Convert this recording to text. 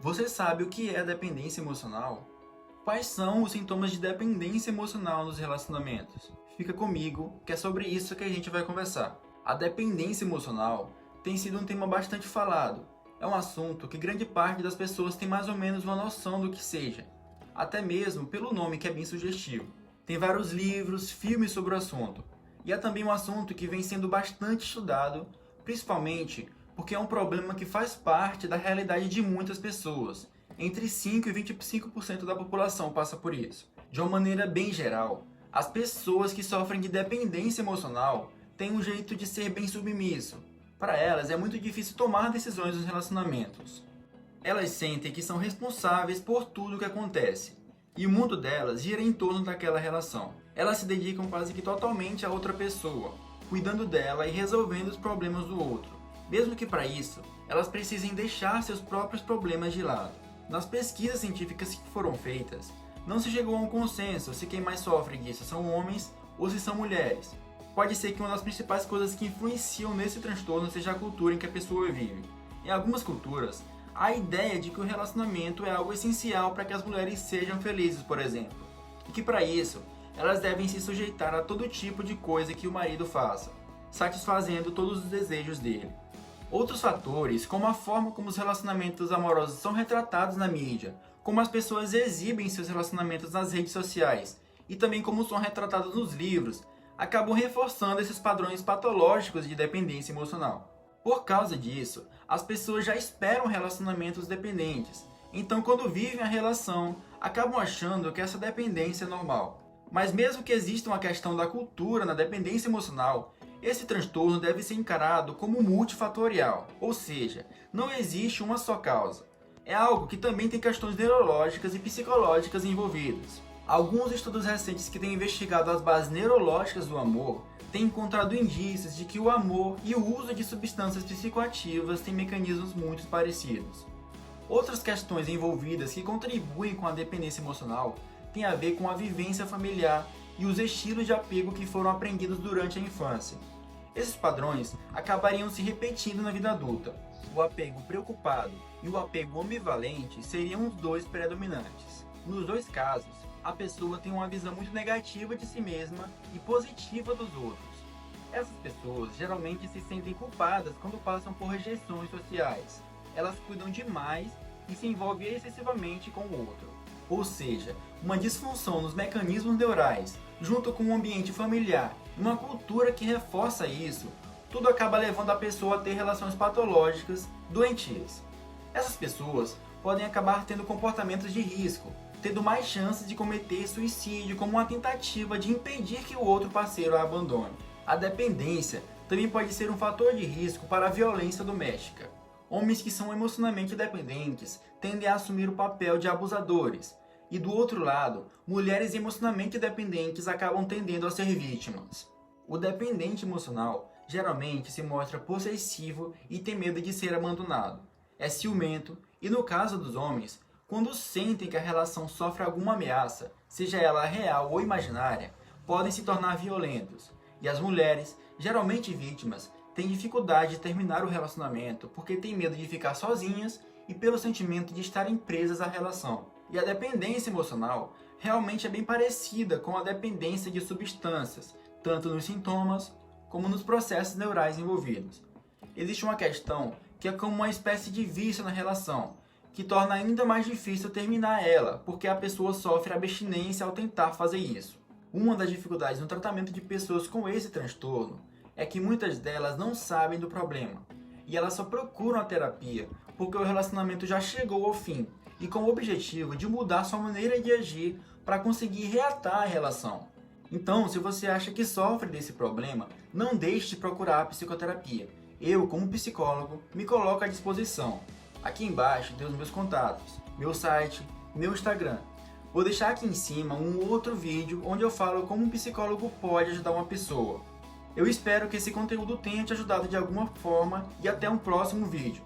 Você sabe o que é dependência emocional? Quais são os sintomas de dependência emocional nos relacionamentos? Fica comigo, que é sobre isso que a gente vai conversar. A dependência emocional tem sido um tema bastante falado. É um assunto que grande parte das pessoas tem mais ou menos uma noção do que seja, até mesmo pelo nome que é bem sugestivo. Tem vários livros, filmes sobre o assunto. E é também um assunto que vem sendo bastante estudado, principalmente porque é um problema que faz parte da realidade de muitas pessoas. Entre 5 e 25% da população passa por isso. De uma maneira bem geral, as pessoas que sofrem de dependência emocional têm um jeito de ser bem submisso. Para elas é muito difícil tomar decisões nos relacionamentos. Elas sentem que são responsáveis por tudo o que acontece, e o mundo delas gira em torno daquela relação. Elas se dedicam quase que totalmente a outra pessoa, cuidando dela e resolvendo os problemas do outro. Mesmo que para isso, elas precisem deixar seus próprios problemas de lado. Nas pesquisas científicas que foram feitas, não se chegou a um consenso se quem mais sofre disso são homens ou se são mulheres. Pode ser que uma das principais coisas que influenciam nesse transtorno seja a cultura em que a pessoa vive. Em algumas culturas, há a ideia de que o relacionamento é algo essencial para que as mulheres sejam felizes, por exemplo, e que para isso, elas devem se sujeitar a todo tipo de coisa que o marido faça, satisfazendo todos os desejos dele. Outros fatores, como a forma como os relacionamentos amorosos são retratados na mídia, como as pessoas exibem seus relacionamentos nas redes sociais e também como são retratados nos livros, acabam reforçando esses padrões patológicos de dependência emocional. Por causa disso, as pessoas já esperam relacionamentos dependentes, então quando vivem a relação, acabam achando que essa dependência é normal. Mas mesmo que exista uma questão da cultura na dependência emocional, esse transtorno deve ser encarado como multifatorial, ou seja, não existe uma só causa. É algo que também tem questões neurológicas e psicológicas envolvidas. Alguns estudos recentes que têm investigado as bases neurológicas do amor têm encontrado indícios de que o amor e o uso de substâncias psicoativas têm mecanismos muito parecidos. Outras questões envolvidas que contribuem com a dependência emocional têm a ver com a vivência familiar e os estilos de apego que foram aprendidos durante a infância. Esses padrões acabariam se repetindo na vida adulta. O apego preocupado e o apego ambivalente seriam os dois predominantes. Nos dois casos, a pessoa tem uma visão muito negativa de si mesma e positiva dos outros. Essas pessoas geralmente se sentem culpadas quando passam por rejeições sociais. Elas cuidam demais e se envolvem excessivamente com o outro. Ou seja, uma disfunção nos mecanismos neurais, junto com um ambiente familiar e uma cultura que reforça isso, tudo acaba levando a pessoa a ter relações patológicas, doentias. Essas pessoas podem acabar tendo comportamentos de risco, tendo mais chances de cometer suicídio como uma tentativa de impedir que o outro parceiro a abandone. A dependência também pode ser um fator de risco para a violência doméstica. Homens que são emocionalmente dependentes tendem a assumir o papel de abusadores, e do outro lado, mulheres emocionalmente dependentes acabam tendendo a ser vítimas. O dependente emocional geralmente se mostra possessivo e tem medo de ser abandonado. É ciumento e, no caso dos homens, quando sentem que a relação sofre alguma ameaça, seja ela real ou imaginária, podem se tornar violentos. E as mulheres, geralmente vítimas, têm dificuldade de terminar o relacionamento porque têm medo de ficar sozinhas e pelo sentimento de estarem presas à relação. E a dependência emocional realmente é bem parecida com a dependência de substâncias, tanto nos sintomas como nos processos neurais envolvidos. Existe uma questão que é como uma espécie de vício na relação, que torna ainda mais difícil terminar ela, porque a pessoa sofre abstinência ao tentar fazer isso. Uma das dificuldades no tratamento de pessoas com esse transtorno é que muitas delas não sabem do problema, e elas só procuram a terapia porque o relacionamento já chegou ao fim, e com o objetivo de mudar sua maneira de agir para conseguir reatar a relação. Então, se você acha que sofre desse problema, não deixe de procurar a psicoterapia. Eu, como psicólogo, me coloco à disposição. Aqui embaixo tem os meus contatos, meu site, meu Instagram. Vou deixar aqui em cima um outro vídeo onde eu falo como um psicólogo pode ajudar uma pessoa. Eu espero que esse conteúdo tenha te ajudado de alguma forma e até um próximo vídeo.